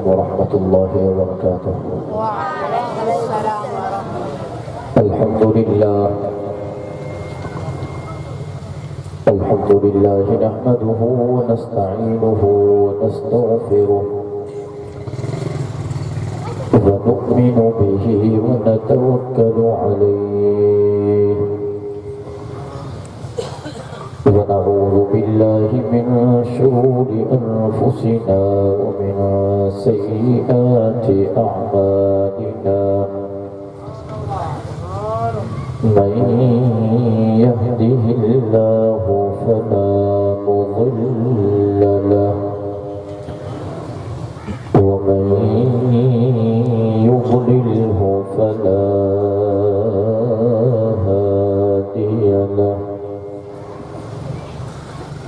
ورحمة الله وبركاته. وعليكم السلام ورحمة الله. الحمد لله نحمده ونستعينه ونستغفره ونؤمن به ونتوكل عليه ونعوذ بالله من شرور أنفسنا ومن سيئات أعمالنا. من يهده الله فلا مضل له ومن يضلله فلا هادي له.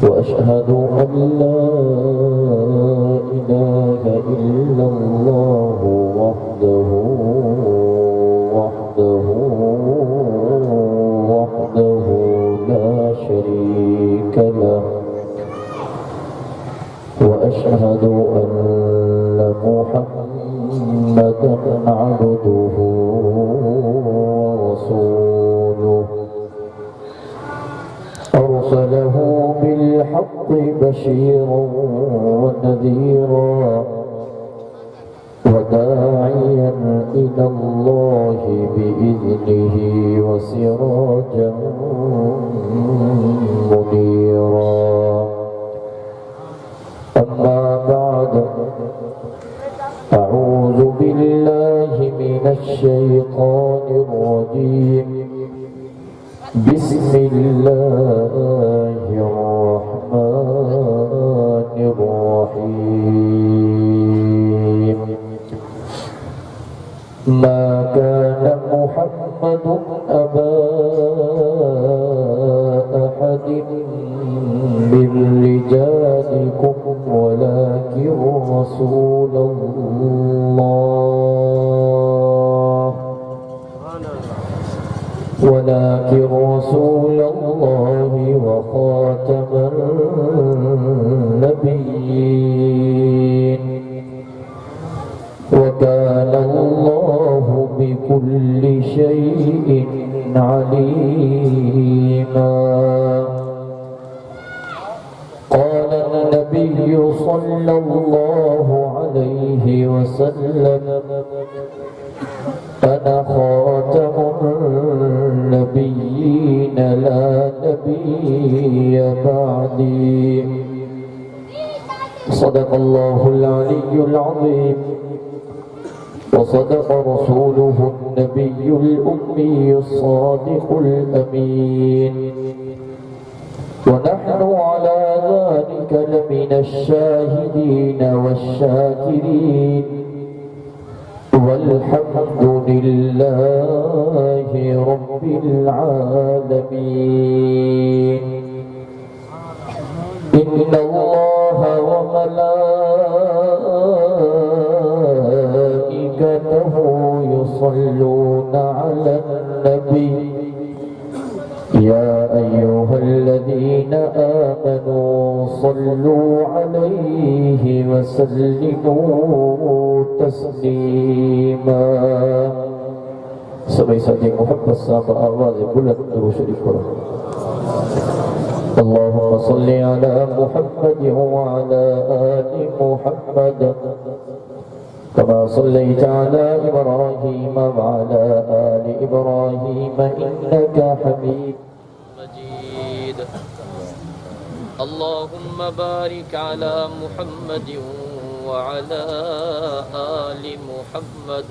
وأشهد أن لا إله إلا الله وحده لا شريك له. وأشهد أن محمدا عبده ورسوله أرسله بالحق بشيرا ونذيرا وداعيا إلى الله بإذنه وسراجا منيرا. أما بعد أعوذ بالله من الشيطان الرجيم. بسم الله الرحمن الرحيم. ما كان محمد أبا أحد من رجالكم ولكن رسول الله وخاتم النبيين. وكان الله بكل شيء عليما. قال النبي صلى الله عليه وسلم: أنا خاتم النبيين لا نبي بعدي. صدق الله العلي العظيم وصدق رسوله النبي الأمي الصادق الأمين. ونحن على ذلك لمن الشاهدين والشاكرين. والحمد لله رب العالمين. إن الله وملائكته يصلون على النبي. يا أيها الذين آمنوا صلوا عليه وسلموا تسليما. سبعي ساتي محبت سابع آواز بلند درود شريف کرو. اللهم صل على محمد وعلى آل محمد كما صليت على إبراهيم وعلى آل إبراهيم إنك حميد مجيد. اللهم بارك على محمد وعلى آل محمد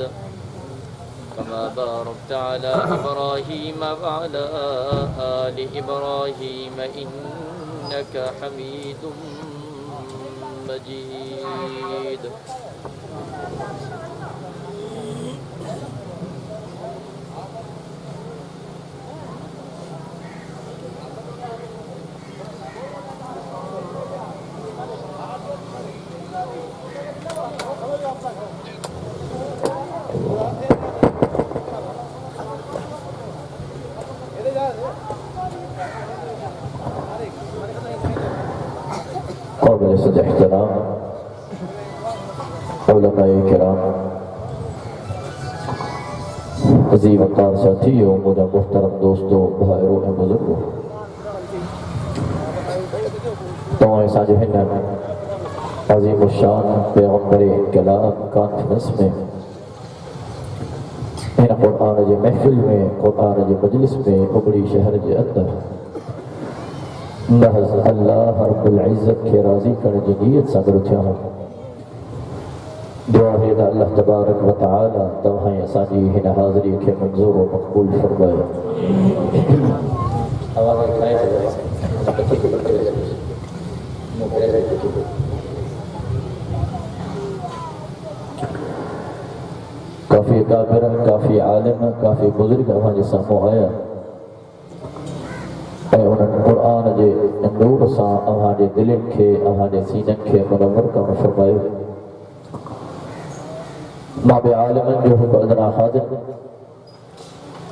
كما باركت على إبراهيم وعلى آل إبراهيم إنك حميد مجيد. قابل صد احترام علماء کرام، عظیم وقار ساتھیوں، مجھے محترم دوستوں، بھائیوں اور بزرگوں، تو ایسا جو ہے نا عظیم الشان پیغمبر انقلاب کانفرنس میں ان قرآن جے محفل میں، قرآن جے مجلس میں، اگڑی شہر جے اندر محض اللہ رب العزت کے راضی کرنے جی نیت سا گرتیا ہوں۔ دعا ہے دا اللہ تبارک و تعالی تمہیں ساجی ہن حاضری کے منظور و مقبول فرمائے۔ آواز کھائے کافی کافر، کافی عالم، کافی بزرگ ہمیں جیسا مو آیا اے انہوں قرآن جے نور سا ہمارے دلن کے، ہمارے سینن کے منور کا فرمائے۔ ماب عالم جو ہے ادنا خادم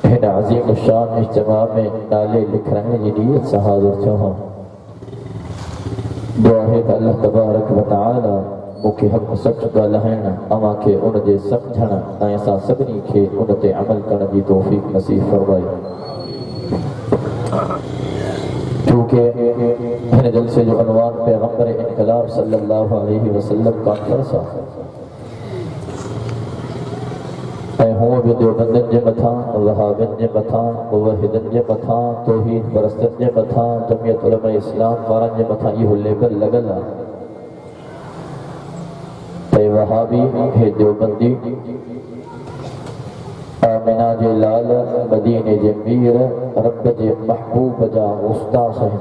ہن عظیم الشان اجتماع میں نالے لکھ رہے جی نیت سا حاضر چھو ہوں۔ دعا ہے کہ اللہ تبارک و تعالی موکے حق سچ کا لہینا اما کے ان دے سمجھنا ایسا سبنی کے ان تے عمل کرنے دی توفیق نصیب فرمائے۔ کیونکہ ہن جلسے جو عنوان پیغمبر انقلاب صلی اللہ علیہ وسلم کانفرنس اے ہوں بھی دیوبندن جے متھاں، وہابن جے متھاں، موحدن جے متھاں، توحید پرستن جے متھاں، جمعیت علماء اسلام وارن جے متھاں یہ لیبل لگلا اے وہابی، اے دیوبندی، آمنہ جے لال، مدینہ جے میر، رب جے محبوب جا غستاخ ہیں۔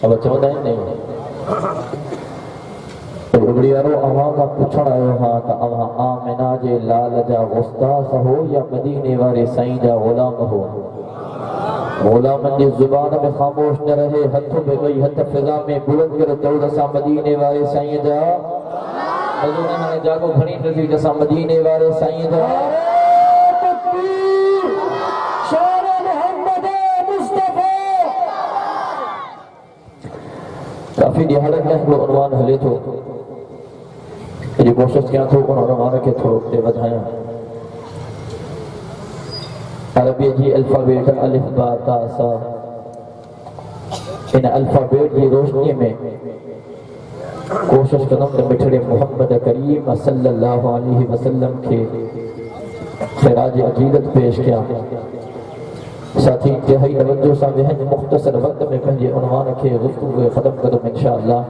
اب اچھا بتائیں نہیں بڑیارو اواں کا پچھڑ آئے ہاں تا اواں آمنہ جے لال جا غستاخ ہو یا مدینے والے سائیں جا غلام ہو۔ غلامن جی زبان میں خاموش نہ رہے، ہتھوں میں گئی ہتھ فضا میں بلند کر دور سا مدینے والے سائیں جا حضور نے جاگو گھنی نظر جسا مدینے والے سائیں جا شان محمد مصطفیٰ۔ کافی دہاڑت میں وہ عنوان ہلے تو یہ کوشش کیا تھو ان عنوان کے تھو تے بدھائیں عربی جی الفابیٹ الف با تا سا، ان الفابیٹ کی روشنی میں کوشش کرنا کہ مٹھڑے محمد کریم صلی اللہ علیہ وسلم کے خراج عقیدت پیش کیا۔ ساتھی انتہائی توجہ سا بہن مختصر وقت میں پہنجے عنوان کے گفتگو ختم کروں انشاءاللہ،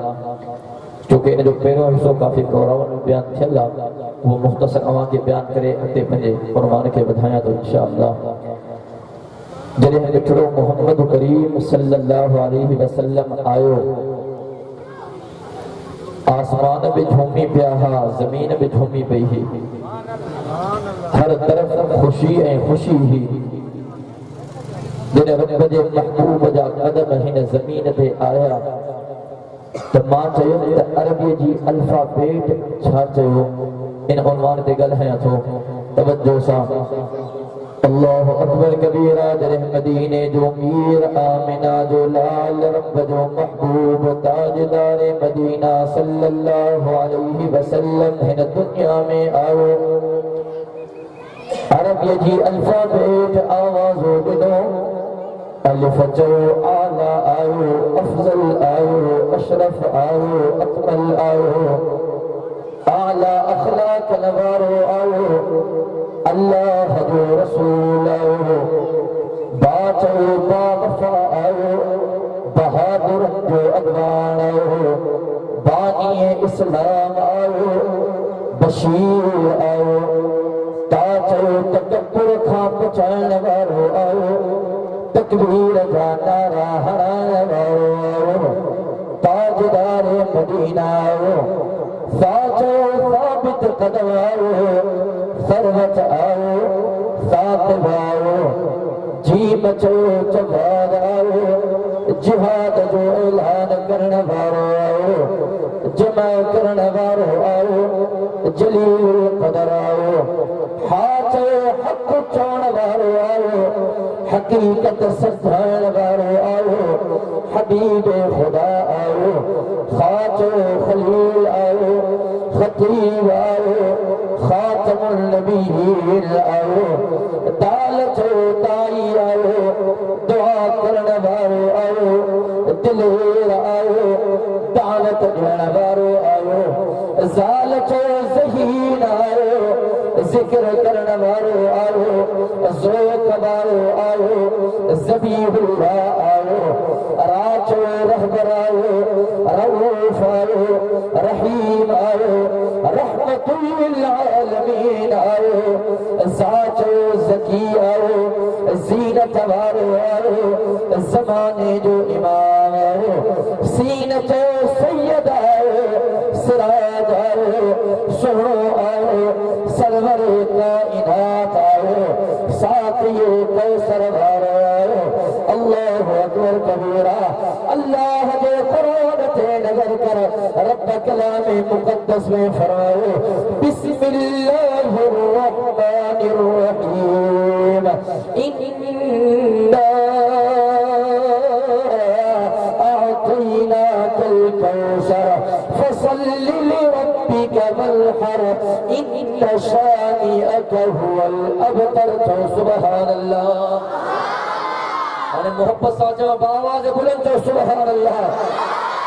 چونکہ ان جو پہلو حصوں کافی گوراون بیان تھیلا وہ مختصر عوام کے بیان کرے اتے پہنجے عنوان کے بدھائیاں تو انشاءاللہ۔ جنہیں مٹھڑو محمد کریم صلی اللہ علیہ وسلم آئیو، آسمان بھی جھومی پیاہا، زمین بھی جھومی پئی، ہر طرف خوشی اے خوشی ہی، جنہیں رب جے محبوب جا قدم ہن زمین تے آیا تو ماں چاہیے عربی جی الفابیٹ چھا چاہیے ان عنوان تے گل ہیں تو توجہ سا۔ اللہ اکبر کبیرہ، جرح مدینے جو میر، آمنہ جو لال، رب جو محبوب، تاجدار مدینہ صلی اللہ علیہ وسلم ہن دنیا میں آؤ۔ عربی جی الفابیٹ آوازو بدو، الف جو آلہ آؤ، افضل آؤ، اشرف آؤ، اکمل آؤ، اعلی اخلاق نوارو آؤ، اللہ جو رسول آؤ، باچو باغفا آؤ، بہادر جو اگوان آؤ، بانی اسلام آؤ، بشیر آؤ، تاچو تکبر کھا پچان وارو آؤ، تکبیر جانا راہنا آؤ، تاجدار مدینہ آؤ، ساچو ثابت قدم آؤ، ثروت آؤ، ثاقب آؤ، جی بچو چباد آؤ، جہاد جو اعلان کرنا بارو آؤ، جمع کرنا بارو آؤ، جلیل قدر آؤ، ہاتھ حق چون بارو آؤ، حقیقت سدھان بارو آؤ، حبیب خدا آؤ، خاچ خلیل آؤ، خطیب آؤ خاتم النبیین آؤ دالت تائی آؤ دعا کرن والو آؤ دلیر آؤ دالت دین والو آؤ زالت ذہین آؤ ذکر کرن والو آؤ ذوق والو آؤ ذبیح اللہ آؤ راچو رہبر آؤ رؤوف آؤ رحیم آؤ رحمت للعالمین آؤ ذات زکی آؤ زینت والو آؤ زمانے جو امام آؤ سینت سید آؤ سراج آؤ سہرو آؤ سرور کائنات آؤ ساقی کوثر بھارو آؤ اللہ اکبر کبیرہ اللہ کے قرآن تے نظر کر رب کلام مقدس میں فرماؤ بسم اللہ الرحمن الرحیم انا اعطیناک الکوثر فصل لربک وانحر ان شانئک هو الابتر تو سبحان اللہ اور محبت ساتھ آواز بلند تو سبحان اللہ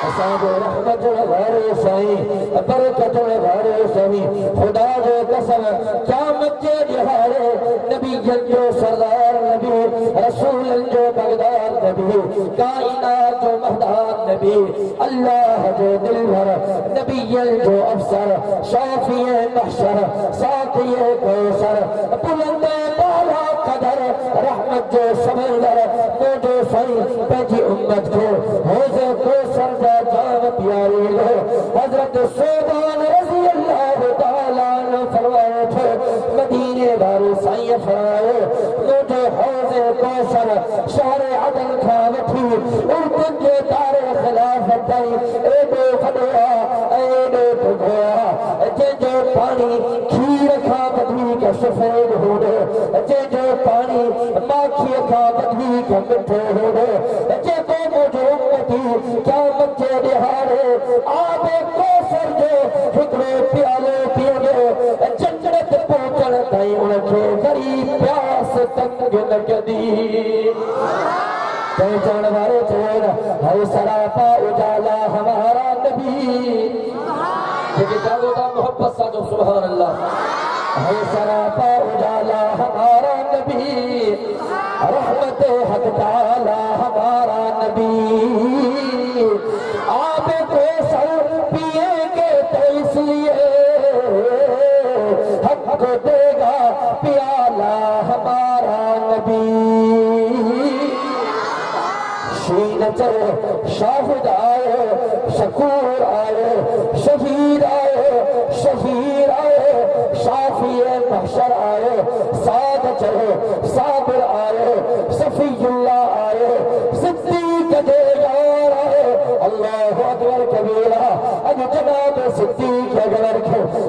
اصحاب رحمت غارے سائیں برکت غارے سائیں خدا جو قسم قیامت کے دہاڑے نبی جو سردار نبی رسول جو بغداد نبی کائنات جو مہداد نبی اللہ جو دلبر نبی جو افسر شافی محشر ساقی کوثر بلند بالا قدر رحمت جو سمندر موجو سائیں پیجی امت کو حوض کوثر جان پیاری لو حضرت صوبان رضی اللہ تعالیٰ عنہ فرمائے تھے مدینے باری سائیں فرمائے مجھے حوض کوثر شہر عدن کھاوٹھی اردن کے تارے خلافت دائی ایڈو خدویا ایڈو بھگویا جے جو پانی کھیر کھا بدھی کے سفید ہو دے جے جو پانی ماکھی کھا بدھی کے مٹھے ہو دے جے کو مجھے امتی کیا مجھے دہارے آب کوثر جو فکرے پیالے پیوگے جنت پوچھن تائیں انکھے غریب پیاس تنگ نکدی پہچان والے چور ہے سراپا اجالا ہمارا نبی لیکن جاگو دا محبت سا جو سبحان اللہ ہے سراپا اجالا ہمارا نبی رحمت حق تعالی ہمارا نبی آپ کوثر پیئیں گے تو اس لیے حق کو دے گا پیالہ ہمارا نبی شین چلے شاہد آئے شکور آئے شہید آئے شہیر آئے شافی محشر آئے ساد چلے صابر آئے صفی اللہ آئے صدیق دے یار آئے اللہ اکبر کبیرہ اج جناب صدیق اکبر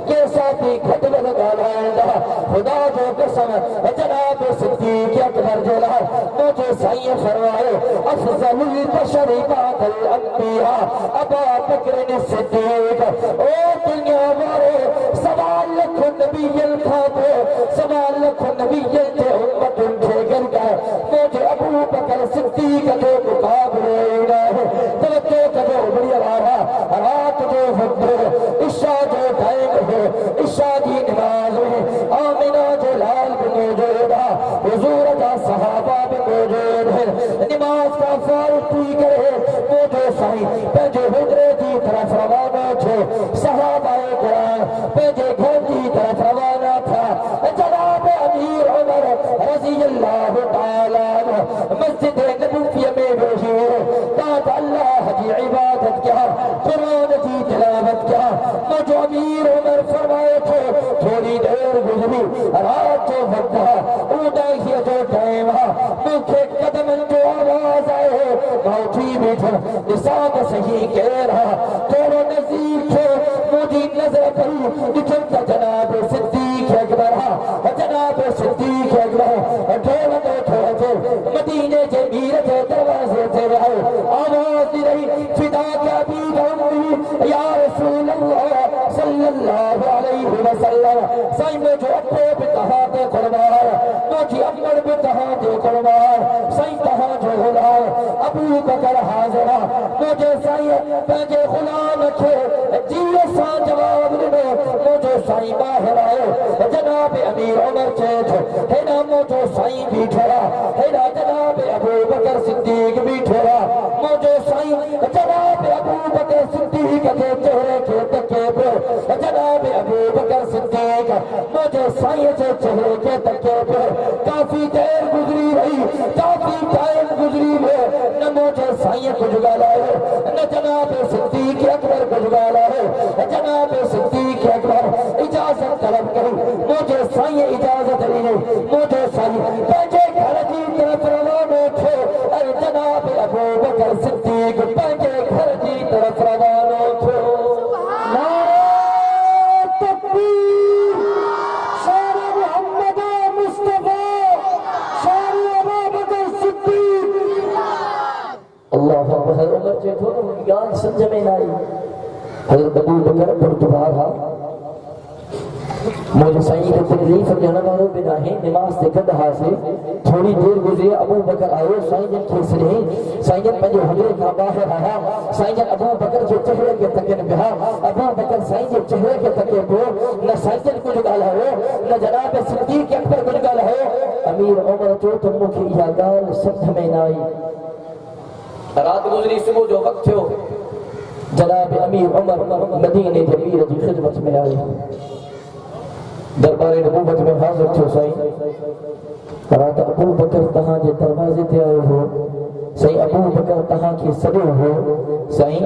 کے ساتھی خطب لگانا خدا جو قسم جناب صدیق اکبر جلا مجھے سائیں فرمائے افضل البشر بعد الانبیاء ابا بکر صدیق او دنیا مارے سوال لکھو نبی الکھاتے سوال لکھو نبی کے امت ان کے گر گئے مجھے ابو بکر صدیق کے مقابلے رہے توجہ کرو بڑی آرہا رات جو وقت ہے عشاء جو ٹائم ہے عشاء کی نماز ہے آمنہ جلال بھی موجود ہے حضور کا صحابہ بھی موجود ہے نماز کا فارغ پی گئے موجود سائیں پیجے حجرے کی طرف روانہ تھے صحابہ کرام پیجے گھر کی طرف روانہ تھا جناب امیر عمر رضی اللہ تعالیٰ عنہ مسجد نبوی میں بیٹھے تاج اللہ کی عبادت کیا قرآن کی تلاوت کیا مجھے امیر عمر فرمائے تھے تھوڑی دیر گزری رات جو وقت ہے اونڈائی جو ٹائم ہے ملکے قدم جو آواز آئے موٹی بیٹھر نساق صحیح کہہ رہا تھوڑا نزدیک تھے مجھے نظر پڑی نکلتا جناب صدیق اکبر جناب صدیق اکبر ڈھول دو تھوڑے مدینے کے میر کے دروازے سے رہے آواز دی رہی فدا کیا بھی گھومی یا رسول اللہ صلی اللہ وسلم سائیں مجھے ابو بھی تہاں دے قربان مجھے امر بھی تہاں دے قربان سائیں تہاں جو غلام ابو بکر حاضرہ مجھے سائیں پہنچے غلام رکھے جیے سان جواب دے مجھے سائیں باہر آئے جناب امیر عمر چیت ہینا مجھے سائیں بھی ٹھرا ہینا جناب ابو بکر صدیق بھی ٹھرا مجھے سائیں جناب ابو بکر صدیق کے چہرے کے تکے پر جناب ابو بکر صدیق مجھے سائیں کے چہرے کے تکے پر کافی دیر گزری رہی کافی ٹائم گزری ہے نہ مجھے سائیں کچھ گالا ہے نہ جناب صدیق اکبر کچھ گالا ہے جناب صدیق اکبر اجازت طلب کروں مجھے سائیں اجازت نہیں مجھے سائیں پہنچے گھر کی طرف روانہ تھے اے جناب ابو بکر صدیق پہنچے گھر کی طرف روانہ تھے نعرہ تکبیر شان محمد مصطفیٰ شان ابو بکر صدیق اللہ اکبر عمر چے تو یاد سمجھ میں نہ آئی حضرت ابو بکر پر دوبارہ مجھے سائیں کے تکلیف جانا والوں بنا ہے نماز سے گدھا سے تھوڑی دیر گزری ابو بکر آئے سائیں جن کھیس رہے سائیں جن پنجے حجرے کا باہر آیا سائیں جن ابو بکر جو چہرے کے تکن بہا ابو بکر سائیں جن چہرے کے تکے پو نہ سائیں جن کچھ گالا ہو نہ جناب صدیق اکبر کچھ گالا ہو امیر عمر جو تم کی یہ گال سمجھ میں نہ آئی رات گزری صبح جو وقت ہو جناب امیر عمر مدینہ جبیر کی خدمت میں آئے دربار نبوت میں حاضر تھے سائیں رات ابو بکر تہاں جے دروازے تے آئے ہو سائیں ابو بکر تہاں کی صدر ہو سائیں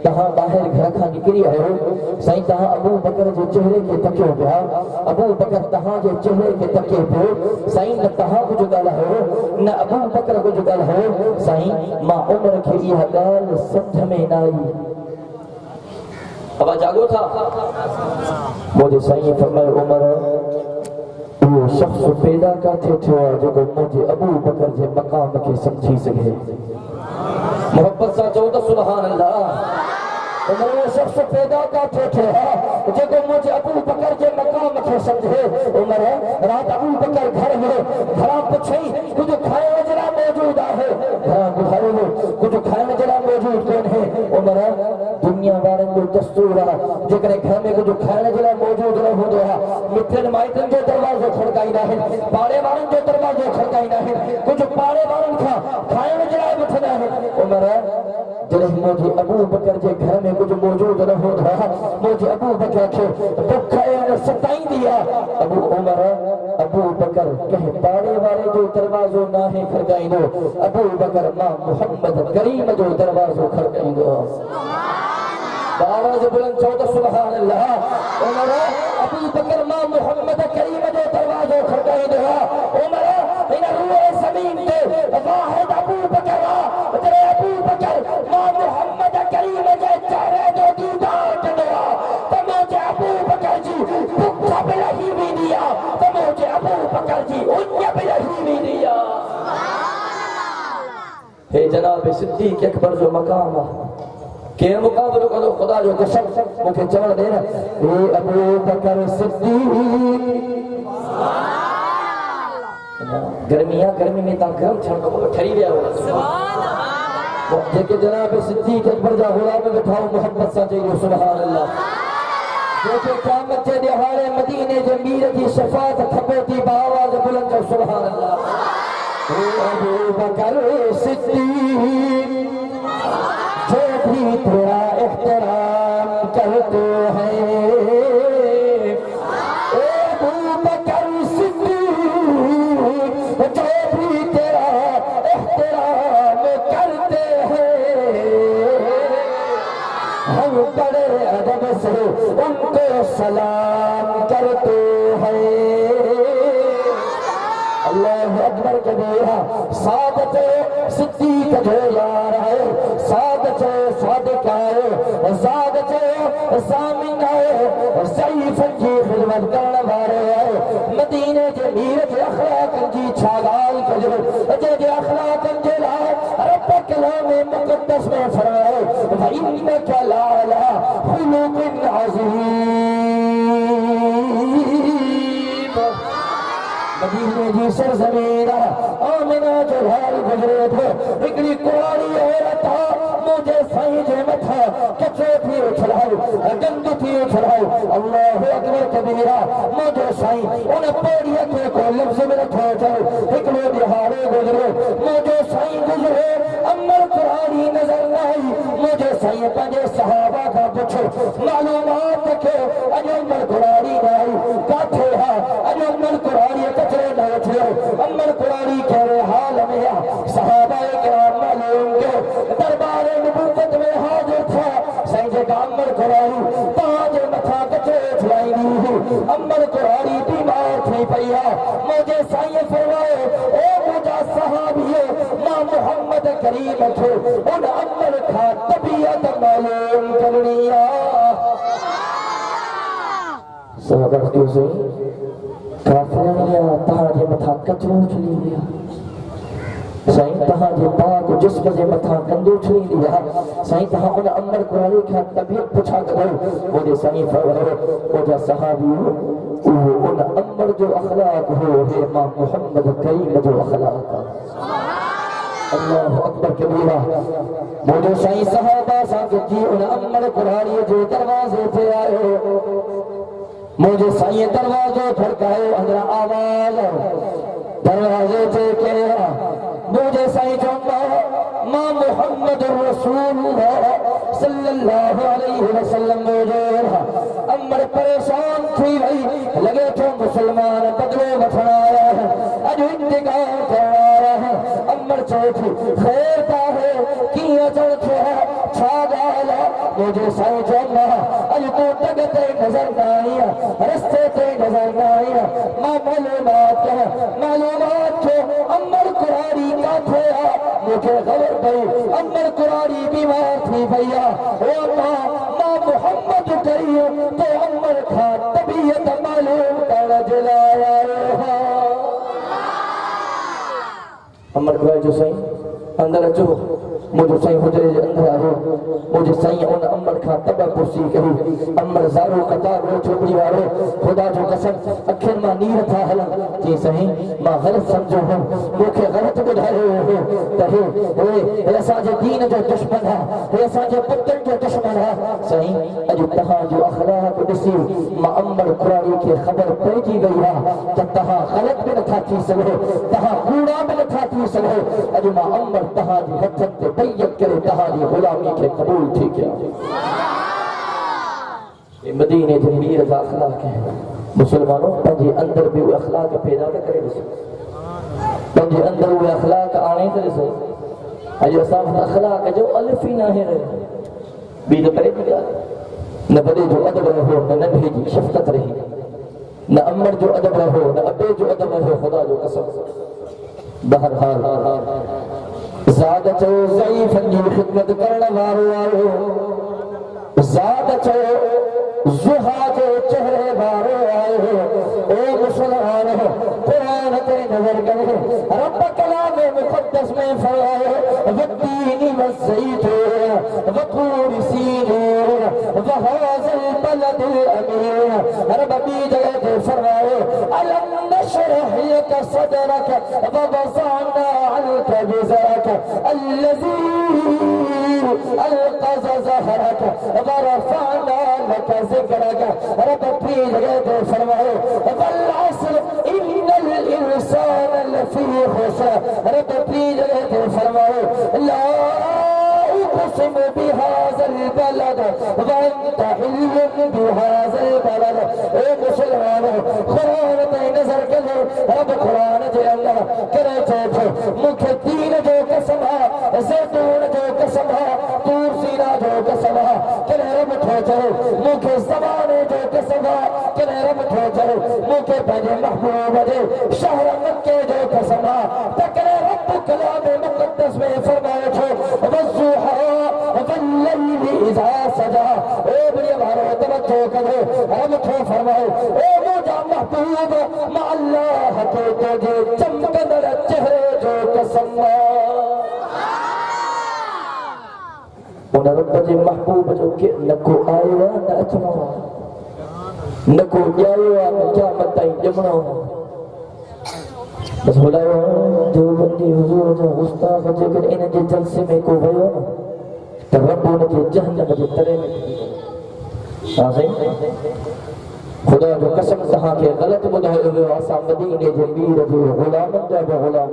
تہاں باہر گھر کھا نکری آئے ہو سائیں تہاں ابو بکر جو چہرے کے تکے پہ ابو بکر تہاں جو چہرے کے تکے پہ سائیں نہ تہاں کو جگالا ہو نہ ابو بکر کو جگالا ہو سائیں ماں عمر کے یہ گال سمجھ میں نہ آئی اب جاگو تھا مجھے سائیں فرمائے عمر وہ شخص پیدا کرتے تھے جو مجھے ابو بکر جے مقام کے سمجھی سکے محبت سا چودہ سبحان اللہ عمر وہ شخص پیدا کرتے تھے جو مجھے ابو بکر جے مقام کے سمجھے عمر رات ابو بکر گھر میں گھرہ پچھئی کچھ کھائے وجرہ موجود آئے گھر میں کچھ کھائے وجرہ موجود کون ہے عمر دنیا بارن جو دستور رہا جکر گھر میں کچھ کھائے وجرہ موجود رہو دیا مٹھن مائتن جو دروازے کھڑکائی نہ ہے پاڑے بارن جو دروازے کھڑکائی نہ ہے کچھ پاڑے بارن کھائے وجرہ مٹھنا ہے عمر جنہیں مجھے ابو بکر جے گھر میں کچھ موجود رہو رہا مجھے ابو بکر کے بکھائے اور ستائیں دیا ابو عمر ابو بکر کہے پاڑے والے جو دروازوں نہ ہیں کھڑکائیں دو ابو بکر ماں محمد کریم جو دروازوں کھڑکائیں دو آواز بلند چودہ سبحان اللہ عمر ابو بکر ماں محمد کریم جو دروازوں کھڑکائیں دو عمر انہیں روئے زمین دے واحد ابو بکر جرے ابو بکر ماں محمد کریم جے چہرے دو دیدار دیا تو مجھے ابو بکر جی بکھا بلہی بھی دیا تو مجھے ابو بکر جی انیا بلہی بھی دیا ہے جناب صدیق اکبر جو مقام کہ مقابلہ کرو خدا جو قسم مجھے چڑھ دینا اے ابو بکر صدیق گرمی میں تا گرم چھڑ کو ٹھری ویا ہو جے کہ جناب صدیق اکبر جا غلام میں بٹھاؤ محبت سا چاہیے سبحان اللہ جو کہ قیامت کے دہاڑے مدینے جو میر کی شفاعت کھپے تھی بآواز بلند جو سبحان اللہ اے ابو بکر صدیق جو بھی تیرا احترام کرتے ہیں اے ابو بکر صدیق جو بھی تیرا احترام کرتے ہیں ہم بڑے ادب سے ان کو سلام کرتے ہیں اللہ اکبر کبیرہ سعادت صدیق جو یار ہے سعادت صادق آئے سعادت سامن آئے ضعیف کی خدمت کرنے والے آئے مدینے کے میر کے اخلاق کی چھاگال کجر جے اخلاق کے لائے رب کلام مقدس میں فرمائے وَإِنَّكَ لَعَلَىٰ خُلُقٍ عَظِيمٍ مدینے جی سرزمین آمنہ جو لال گزرے تھے اکڑی کواری عورت مجھے سائیں جے متھا کچھے تھی اچھلاؤ گندو تھی اچھلاؤ اللہ اکبر کبیرہ مجھے سائیں انہیں پوڑیا کے کو لفظ میں رکھو جاؤ اکڑے دہارے گزرے مجھے سائیں گزرے امر قرآنی نظر نائی مجھے سائیں پنجے صحابہ کا پچھو معلومات کے اجو امر قرآنی نائی کاتھے ہاں اجو امر قرآنی کچھے نہ چھو امر قرآنی کہے حال میں صحابہ کرام معلوم کے دربار نبوت میں حاضر تھا سائیں جے کا امر قرآنی پانچ متھا کچھے چھلائی دی امر قرآنی بیمار تھی پیا مجھے سائیں فرمائے اے مجھا صحابی ماں محمد کریم تھو ان امر کھا طبیعت معلوم کرنیا صحابہ کیوں سے کافرانیا تہاں جے متھا کچھو چھلی دیا سائیں تہاں جے پاک جسم جے متھا کندو چھلی دیا سائیں تہاں ان امر قرآنی کھا طبیعت پچھا کرو مجھے سائیں فرمائے مجھا صحابی ان امر جو اخلاق ہو ہے ماں محمد کریم جو اخلاق اللہ اکبر کبیرہ مجھے سائیں صحابہ ساکت جی ان امر قرآنی جو دروازے تھے آئے مجھے سائیں دروازے پھڑکائے اندر آواز دروازے تھے کہا مجھے سائیں جمعہ ماں محمد رسول اللہ صلی اللہ علیہ وسلم مجھے امر پریشان تھی بھئی لگے تو مسلمان بدلے بٹھنا آیا ہے اج انتقام کرنا آیا ہے امر چوتھی خیر کا ہے کیا چوتھی ہے چھا گالا مجھے سائیں جمعہ اج تو تگتے نظر نائیا رستے تے نظر نائیا ماں معلومات ہے معلومات چھو امر قرآنی کا تھے مجھے خبر پئی امر قرآنی بیمار تھی بھیا او ماں محمد کریم تو امر کھا طبیعت معلوم کر جلایا امر قرآنی جو سائیں اندر اچھو مجھے سائیں حجرے جے اندر آرو مجھے سائیں ان امر کھا تبا پرسی کری امر زارو قطار رو چھوپڑی وارو خدا جو قسم اکھر ماں نیر تھا حلا جی سائیں ماں غلط سمجھو ہوں موکے غلط بدھائے ہو تہے ہوئے ایسا جے دین جو دشمن ہے ایسا جے پتن جو دشمن ہے سائیں اج تہاں جو اخلاق دسی ماں امر قرآنی کے خبر پہنچی گئی ہے کہ تہاں غلط بھی نہ تھا تھی سکو تہاں کوڑا بھی نہ تھا تھی سکو اج ماں امر تہاں دی حجت تے بیعت کرے تہاں دی غلامی کے قبول تھی کیا یہ مدینے جن میر اخلاق ہے مسلمانوں پنجے اندر بھی وہ اخلاق پیدا کرے بسو پنجے اندر وہ اخلاق آنے کرے سو اجو صاحب اخلاق جو الف ہی نہ ہے رہے بھی تو پرے بھی نہ بڑے جو ادب رہو نہ نبھی جی شفقت رہی نہ امر جو ادب رہو نہ ابے جو ادب رہو خدا جو قسم بہرحال زیادہ چو ضعیف انجی خدمت کرنا وارو آئے زیادہ چو زہا جو چہرے بارو آئے اے مسلمان قرآن تے نظر گئے رب کلام مقدس میں فرمائے والتین والزیتون وطور سینین وهذا البلد الامین رب بھی جگہ تے فرمائے الم نشرح لك صدرك ووضعنا عنك وزرك الذي القز ظهرك ورفعنا لك ذكرك رب بھی جگہ تے فرمائے والعصر ان الانسان لفی خسر رب بھی جگہ تے فرمائے لا اقسم بهذا البلد وانت حل بهذا البلد اے مسلمان قرآن تے نظر کرو رب قرآن جے اللہ کرے چھو مکھ دین جو قسم زیتون جو قسم طور سینا جو قسم کرے رب چھو مکھ زبان جو قسم کرے رب چھو مکھ پہلے محبوب دے شہر مکہ جو قسم تکرے رب کلام مقدس میں فرمائے چھو والضحى والليل اذا سجى اے بڑی بارو توجہ کرو رب چھو فرمائے اے مجھا محبوب مع اللہ کے تجھے چمکدڑ چہرے جو قسم انہیں رب جے محبوب جو کہ نکو آئے وا نہ اچھنا نکو جائے وا نہ قیامت تائیں جمنا بس بلاؤ جو بندی حضور جو گستاخ جگر ان جے جلسے میں کو گئے نا تو رب ان کے جہنم جے ترے میں خدا جو قسم تہاں کے غلط بدھائے ہوئے آسا مدینے جے میر جو غلام جا بے غلام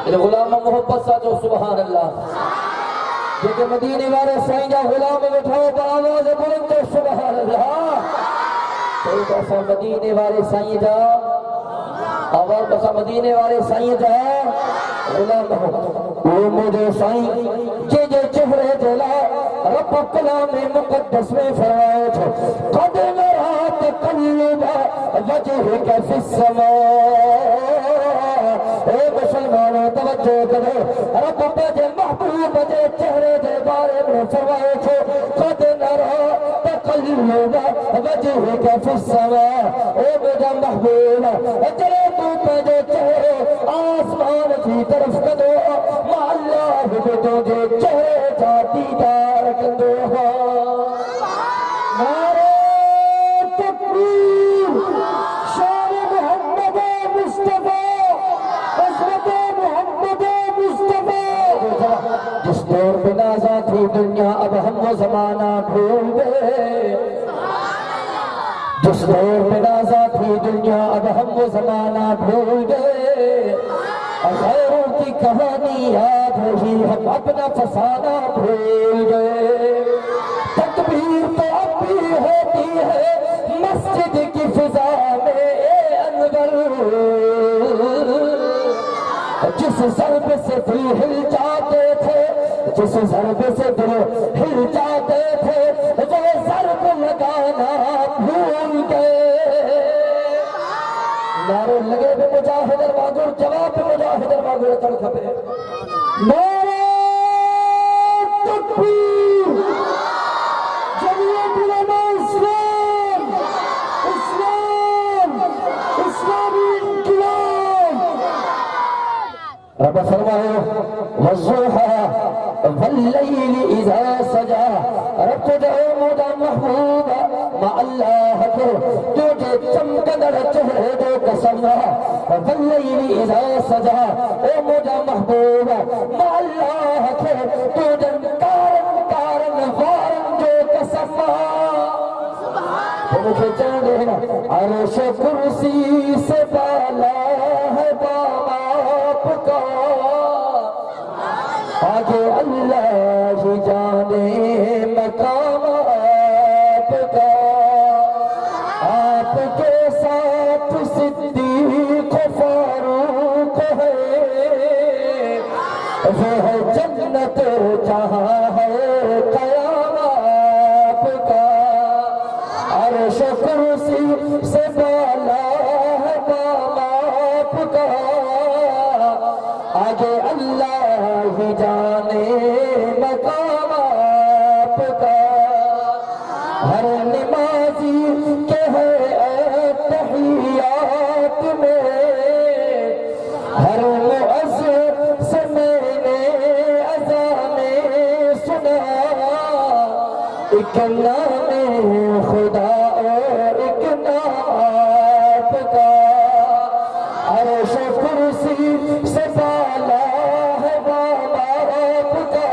نہ غلام محبت سا جو سبحان اللہ جے مدینے والے سائیں جا غلام بٹھاؤ آواز بلند تو سبحان اللہ تو آسا مدینے والے سائیں جا آواز آسا مدینے والے سائیں جا غلام وہ مجھے سائیں جے جے چہرے جلا رب کلام مقدس میں فرمائے تھے قد نرا تقلب وجهك في السماء اے مسلمانوں توجہ کرو رب کے محبوب کے چہرے کے بارے میں فرمائے تھے قد نرا تقلب وجهك في السماء اے میرا محبوب چلے تو پہلے چہرے آسمان کی طرف کرو مع اللہ کو تجھے چہرے کا دیدار کرو نعرہ تکبیر شان محمد مصطفیٰ عظمت محمد مصطفیٰ جس دور میں نازا تھی دنیا اب ہم وہ زمانہ بھول گئے جس دور میں نازا تھی دنیا اب ہم وہ زمانہ بھول گئے غیروں کی کہانی یاد رہی ہم اپنا فسانہ بھول گئے تکبیر تو اب بھی ہوتی ہے مسجد کی فضا میں اے انور جس ضرب سے دل ہل جاتے تھے جس ضرب سے دل ہل جاتے تھے وہ ضرب لگانا بھول گئے نعرے لگے بھی مجاہد الماغور جواب بھی مجاہد الماغور چل کھپے نعرہ تکبیر جمعیت علماء اسلام اسلامی انقلاب رب فرمائے والضحى واللیل اذا سجا رب تجھے مودا محبوب مع اللہ کے تجھے چمکدڑ چہرے دے قسم واللیل اذا سجا اے مودا محبوب مع اللہ کے تجھے کارن غارن جو قسم مجھے جانے عرش کرسی سے بالا ہے باپ کا آگے اللہ ہی جانے مقام آپ کا آپ کے ساتھ صدیق فاروق ہے وہ ہے جنت جہاں ہے قیام آپ کا عرش کرسی سے بالا ہے باپ کا آگے اللہ ہی جانے مقام آپ کا ہر نمازی کے ہے تحیات میں ہر مؤذن سے میں نے اذان سنا ایک نام خدا اور ایک نام آپ کا عرش کرسی سے بالا ہے باپ کا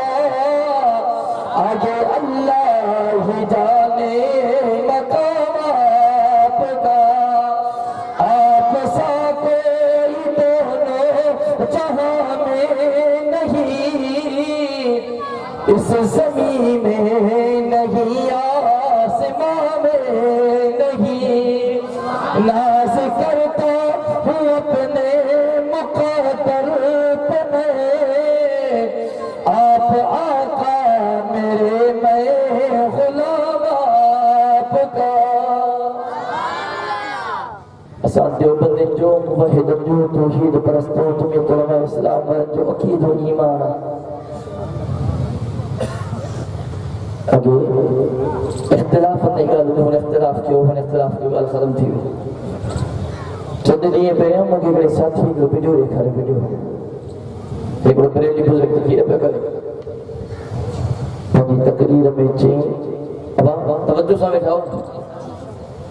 آگے اللہ ہی جانے مقام آپ کا آپ سا کوئی دونوں جہاں میں نہیں اس زمین میں نہیں آسمان میں نہیں ناز کرتا ہوں اپنے مقدر پہ آپ آقا میرے میں غلام آپ کا اسان دیوبند جو موحد جو توحید پرستوں تمہیں علماء اسلام جو عقید و ایمان اگے اختلاف نگال انہوں نے اختلاف کیوں گال ختم تھی چند دیئے پہ ہم اگے بڑے ساتھی کو ویڈیو دیکھا رہے ویڈیو ایک بڑے بریلی بزرگ تقریر پہ کرے پنی تقریر میں چین اب توجہ سا بیٹھاؤ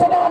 1.25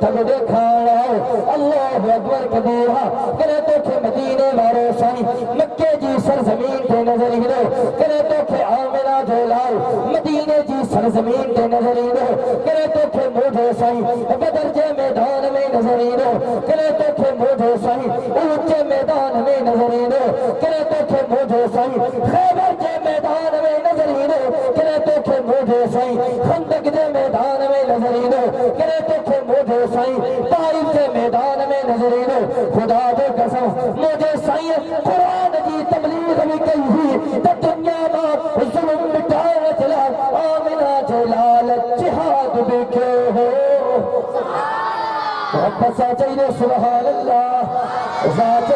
تھک دیکھانا اللہ اکبر کبیرہ کرے تو کہ مدینے والے سائی مکے جی سرزمین تے نظر ہیرو کرے تو کہ آمنہ جلال مدینے جی سرزمین تے نظر ہیرو کرے تو کہ موجے سائی بدر جے میدان میں نظر ہیرو کرے تو کہ موجے سائی اونچے میدان میں نظر ہیرو کرے تو کہ موجے سائی خیبر جے میدان میں نظر ہیرو کرے تو کہ موجے سائی خندق جے میدان میں نظر ہیرو کرے تو کہ موجے سائی طائف جے میدان میں نظر ہیرو خدا دے قسم موجے سائی قرآن جی تبلیغ بھی کئی ہوئی تا دنیا میں ظلم مٹایا چلا آمنہ جلال جہاد بھی کے ہو رب ساچے سبحان اللہ ذات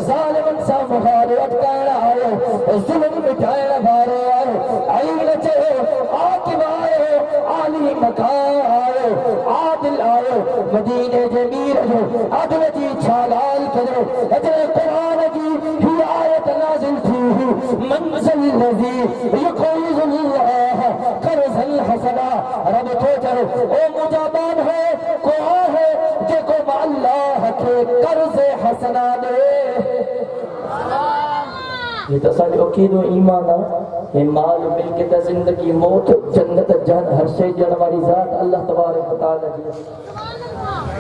ظالم سا مخالفت کرنا آئے ظلم مٹایا بارے آئے عین چہے عاقب آئے عالی مقام آئے عادل آئے مدینے جمیر جو عدل جی چھالال کرو اجر قرآن جی ہی آیت نازل تھی منزل الذی یقوض اللہ قرضا حسنا رب تو چلو او مجابان ہے قرآن ہے جے کو اللہ کے قرض حسنا دے یہ تصاویر عقید و ایمان ہے مال ملکت زندگی موت جنت جہن ہر شے جن والی ذات اللہ تبارک و تعالی جی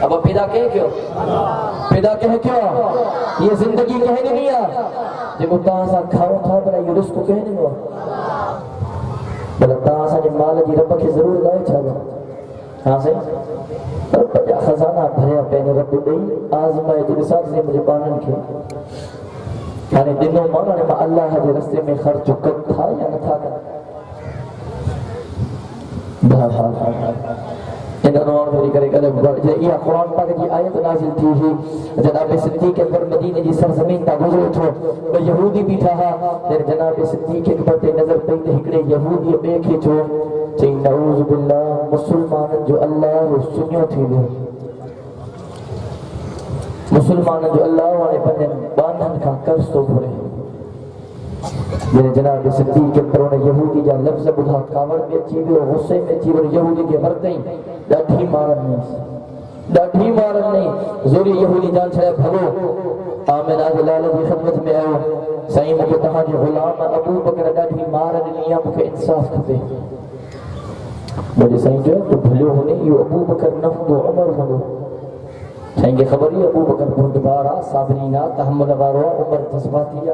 اب پیدا کہیں کیوں پیدا کہیں کیوں یہ زندگی کہیں نہیں ہے جب تاں سا کھاؤں تھا بنا یہ رزق کہیں نہیں ہوا بلکہ تاں سا جب مال جی رب کی ضرور لائے چھاگا ہاں سے رب جا خزانہ بھریا پہنے رب دئی آزمائے جلسات سے مجھے بانن کے یعنی دنوں مانا نے اللہ کے رستے میں خرچ کر تھا یا نہ تھا انہوں نے کرے کہ یہ قرآن پاک کی آیت نازل تھی ہی جناب صدیق اکبر مدینے کی سرزمین کا گزرے تھو وہ یہودی بھی تھا پھر جناب صدیق اکبر تے نظر پئی تے ہکڑے یہودی بے کے جو چئی نعوذ باللہ مسلمان جو اللہ سنیو تھی دے مسلمان جو اللہ والے پنجن بانن کا قرض تو بھرے جناب صدیق اکبر نے یہودی جا لفظ بدھا کاوڑ میں اچھی بھی اور غصے میں اچھی اور یہودی کے مرتے ہی ڈاٹھی مارن نہیں زوری یہودی جان چھڑے بھلو آمنہ جلال کی خدمت میں آئے سائیں مجھے تہاں جو غلام ابو بکر ڈاٹھی مارن لیا مجھے انصاف کھتے مجھے سائیں جو تو بھلو ہونے یہ ابو بکر نفد و عمر ہونے سائیں کے خبری ابو بکر بھندبارا صابرینہ تحمل واروا عمر جذباتیہ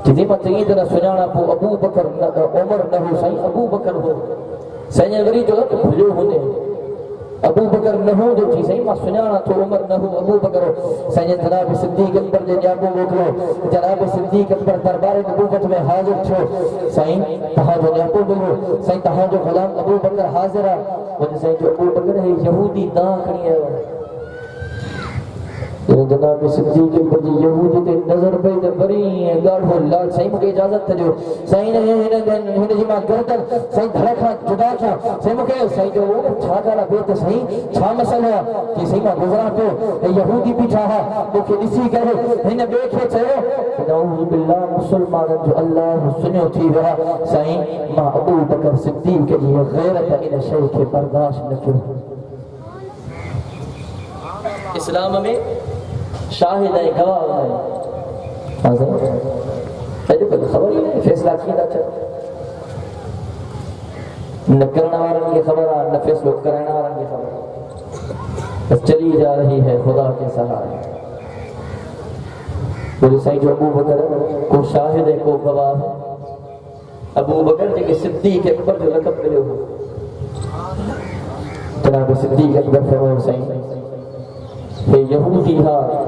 جدی میں تیئی طرح سنانا پو ابو بکر عمر نہ ہو سائیں ابو بکر ہو سائیں غری جو تو بھلو ہونے ابو بکر نہ ہو جو چیز سائیں میں سنانا تو عمر نہ ہو ابو بکر ہو سائیں جناب صدیق اکبر جے جابو موکلو جناب صدیق اکبر دربار نبوت میں حاضر چھو سائیں تہاں جو جابو بلو سائیں تہاں جو غلام ابو بکر حاضر ہے وہ سائیں جو ابو بکر ہے یہودی داں کھڑی ہے جناب صدیق اکبر جی یہودی تے نظر پہ تے بری گاڑھو لال سائیں مجھے اجازت تھا جو سائیں نے ہن جی ماں گردن سائیں دھڑکا جدا کیا سائیں مجھے سائیں جو چھا جانا بیت سائیں چھا مسئلہ کہ سائیں ماں گزرا تو یہودی بھی چاہا تو کہ اسی کرے ہن بیٹھے چاہو نعوذ باللہ مسلمان جو اللہ سنو تھی رہا سائیں ماں ابو بکر صدیق کے لیے غیرت ان شیء کے برداشت نہ کیوں اسلام میں شاہد ہے گواہ ہے حاضر ایجو کہ خبر ہی نہیں فیصلہ کیا تھا نہ کرنا والن کی خبر ہے نہ فیصلہ کرنا والن کی خبر بس چلی جا رہی ہے خدا کے سہارے بولے سائیں جو ابو بکر کو شاہد ہے کو گواہ ہے ابو بکر جے کہ صدیق اکبر جو لقب ملے ہو جناب صدیق اکبر فرمائے سائیں کہ یہودی ہاں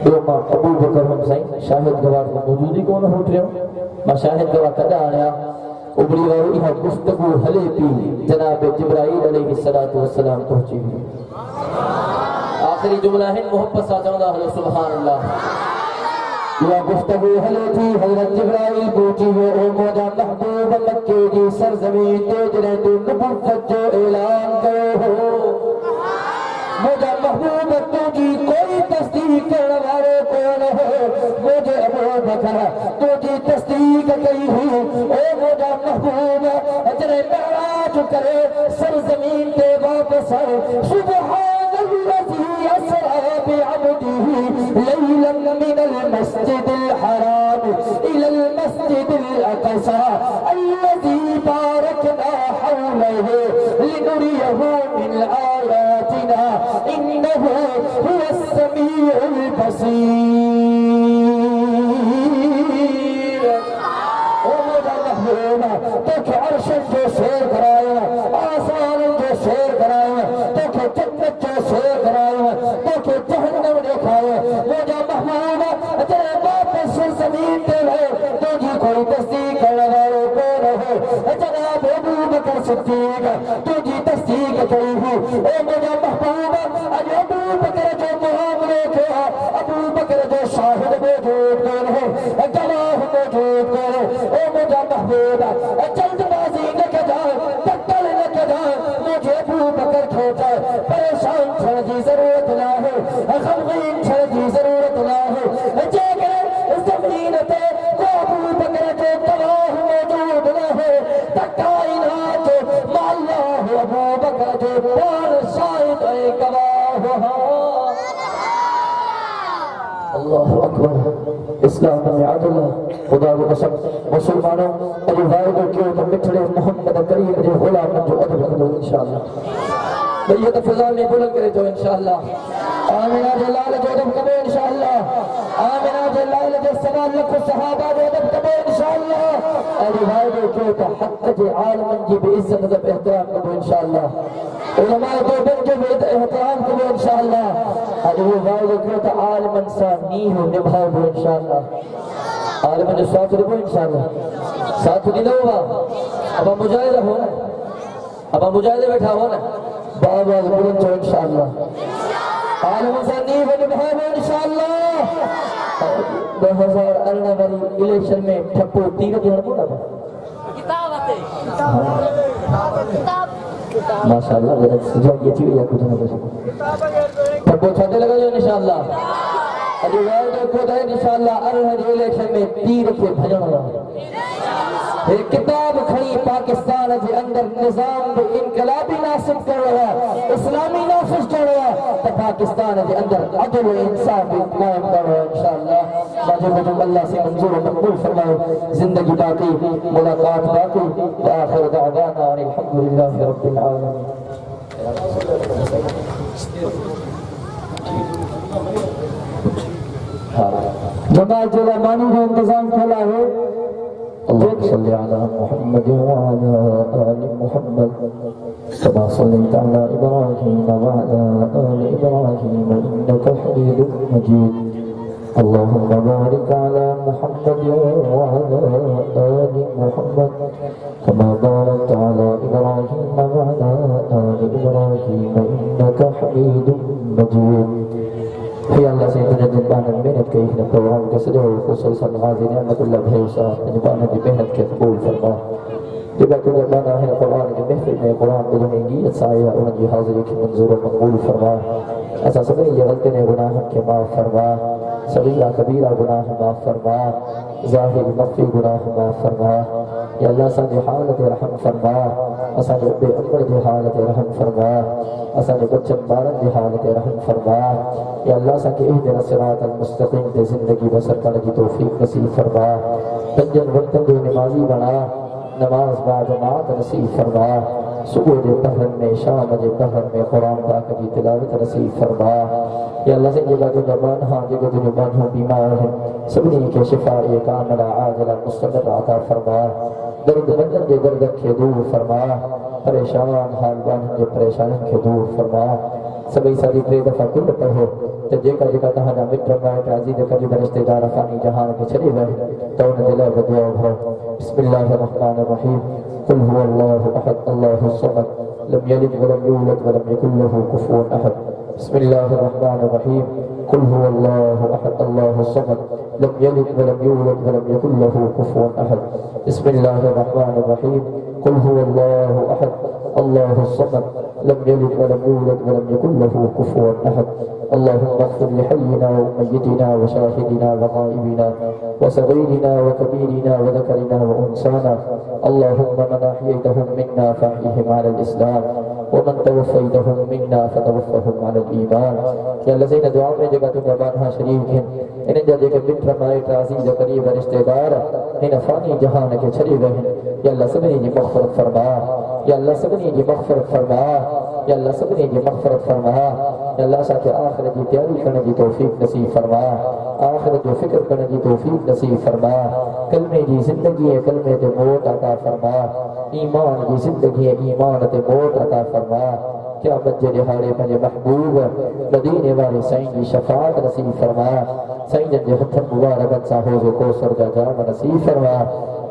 دو ماں ابو بکر ہم سائیں شاہد گواہ کو موجودی کون ہو رہے ہو ماں شاہد گواہ کدا آیا ابری وارو یہاں گفتگو حلے پی جناب جبرائیل علیہ السلام پہنچی ہوئی آخری جملہ ہے محبت ساتھ اللہ سبحان اللہ یا گفتگو حلے تھی حضرت جبرائیل پہنچی ہوئے او موجہ محبوب مکے دی سرزمین تیجرے تو نبوت جو اعلان کرے ہو مجھے محبوب تجھی کوئی تصدیق کرنے والے کون ہے مجھے ابو بکر تجھی تصدیق کئی ہوں اے مجھے محبوب اجرے معراج کرے سرزمین تے واپس آئے سبحان اللہ إنه هو السميع البصير ومجھا محبوبہ تو کہ عرشن جو شیر کرایا آسان جو شیر کرایا تو کہ جنت جو شیر کرایا تو کہ جہنم دکھایا مجھا محبوبہ تیرے باپ سے زمین دے رہے تو جی کوئی تصدیق کرنے والے کو رہے جناب ابو بکر صدیق تو جی تصدیق کری ہوں اے مجھا محبوبہ اج ابو بکر جو معاملے کیا ابو بکر جو شاہد موجود کر ہے گواہ موجود کر اے مجھا محبوبہ جلد بازی نہ جائے ٹکر نہ جائے مجھے ابو بکر کھوتا پریشان چھڑ دی ضرورت نہ ہے غمگین چھڑ دی ضرورت نہ ہے جے کہ زمین تے کو ابو بکر جو گواہ موجود نہ ہے کائنات مع اللہ ابو بکر جو پار شاہد اے گواہ اللہ اکبر اسلام میں عدل خدا کو قسم مسلمانوں علی والد کیوں تو مٹھڑے محمد کریم جو غلام جو ادب کرو انشاءاللہ بیت فضال نے بلند کرے تو انشاءاللہ آمینہ جلال جو ادب کرو انشاءاللہ آمینہ جلال جو سوال لکھ صحابہ جو ادب کرو انشاءاللہ علی والد کیوں تو حق جے عالمن جی بے عزت ادب احترام کرو انشاءاللہ علماء دو بن جو بے احترام کرو انشاءاللہ علی والد کیوں تو عالمن سا نیہ نبھاؤ انشاءاللہ عالمن جو ساتھ رہو انشاءاللہ ساتھ نہیں لو گا اب ہم مجاہدہ ہو نا اب ہم مجاہدہ بیٹھا ہو نا بابا بلند تو انشاءاللہ عالمن سا نیہ نبھاؤ انشاءاللہ 2018 والی الیکشن میں ٹھپو تیر دینا پڑا تھا کتاب آتے ماشاءاللہ جو یہ چیز یا کچھ نہ کچھ ٹھپو چھاتے لگا جو انشاءاللہ علی والد کو دے انشاءاللہ ارہد الیکشن میں تیر کے بھجن رہا ایک کتاب کھڑی پاکستان کے اندر نظام بھی انقلابی ناصب کر رہا اسلامی نافذ کر رہا تو پاکستان کے اندر عدل و انصاف قائم کر رہا انشاءاللہ مجھے اللہ سے منظور و مقبول فرمائے زندگی باقی ملاقات باقی وآخر دعوانا الحمدللہ رب العالمین جماعت جلمانی کا انتظام کھلا ہے اللهم صل على محمد وعلى آل محمد كما صليت على إبراهيم وعلى آل إبراهيم إنك حميد مجيد اللهم بارك على محمد وعلى آل محمد كما باركت على إبراهيم وعلى آل إبراهيم إنك حميد مجيد في الله سيدنا جنبان المهنة كي يهنا القرآن كسده خصوصا غازي نعمة الله بهيوسا جنبان المهنة كتقول فرما جبا كل جنبانا هنا القرآن جمهفل من القرآن بدونينجية سعيها ونجي حاضر يكي منظور المقبول فرما أسا سبني يغلطن گناهم کے معاف فرما صغیرہ کبیرہ گناہ معاف فرما ظاہر مخفی گناہ معاف فرما یا اللہ سانی حالت رحم فرما اسانی بے امر دی حالت رحم فرما اسانی بچن بارن دی حالت رحم فرما یا اللہ سانی اہدنا صراط المستقیم دے زندگی بسر کرنے کی توفیق نصیب فرما تنجن وقتن دے نمازی بنا نماز بعد جماعت نصیب فرما صبح دے پہرن میں شام دے پہرن میں قرآن پاک کی تلاوت نصیب فرما یا اللہ سے جگہ جو نبان ہاں جگہ جو نبان ہوں بیمار ہیں سبنی کے شفائی کاملہ عاجلہ مستمر عطا فرما درد مندن دے درد کے دور فرما پریشان حال بان دے پریشان کے دور فرما سبھی ساری پرے دفعہ کل پڑھو جگہ جگہ تہانا مٹر مائٹ عزیز قریب رشتے دار فانی جہان کے چلے گئے تو انہیں دلائے بدعا بھرو بسم اللہ الرحمن الرحیم قل هو الله احد الله الصمد لم يلد ولم يولد ولم يكن له كفوا احد بسم الله الرحمن الرحيم قل هو الله احد الله الصمد لم يلد ولم يولد ولم يكن له كفوا احد بسم الله الرحمن الرحيم قل هو الله احد الله الصمد لم يلد ولم يولد ولم يكن له كفوا احد اللهم اغفر لحينا وميتنا وشاهدنا وغائبنا وصغيرنا وكبيرنا وذكرنا وانثانا اللهم من احييتهم منا فاحيهم على الاسلام ومن توفيتهم منا فتوفهم على الايمان یا اللہ سیدہ دعا میں جگہ تم ربانہ شریف ہیں انہیں جا جگہ بنت رمائٹ عزیز قریب رشتہ دار انہیں فانی جہان کے چھڑے ہوئے ہیں یا اللہ سبنی جی مغفرت فرما یا اللہ سبنی جی مغفرت فرما یا اللہ سبنی جی مغفرت فرما یا اللہ ساتھ آخرت جی تیاری کرنے جی توفیق نصیب فرما آخرت جو فکر کرنے جی توفیق نصیب فرما کلمے جی زندگی ہے کلمے تے موت عطا فرما ایمان جی زندگی ہے ایمان تے موت عطا فرما کیا بچے دہاڑے پنجے محبوب مدینے والے سائیں جی شفاعت نصیب فرما سائیں جن ہتھن مبارکت سا حوض کوثر دا جام نصیب فرما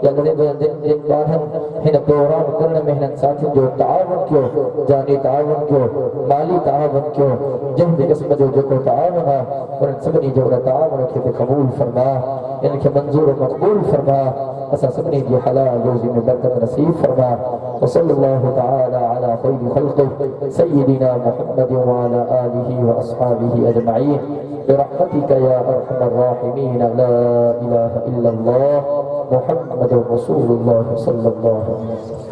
یا اللہ دن باہن ہن دوران کرنے محنت ساتھی جو تعاون کیو جانی تعاون کیو مالی تعاون کیو جن بھی قسم جو جو تعاون ہے اور سبنی جو تعاون کے قبول فرما ان کے منظور و مقبول فرما اسا سبنی جی حلال روزی میں برکت نصیب فرما وصلی اللہ تعالی علی خیر خلقه سیدنا محمد وعلى آلہ واصحابہ اجمعین برحمتک یا ارحم الراحمین لا الہ الا اللہ محمد رسول اللہ صلی اللہ علیہ وسلم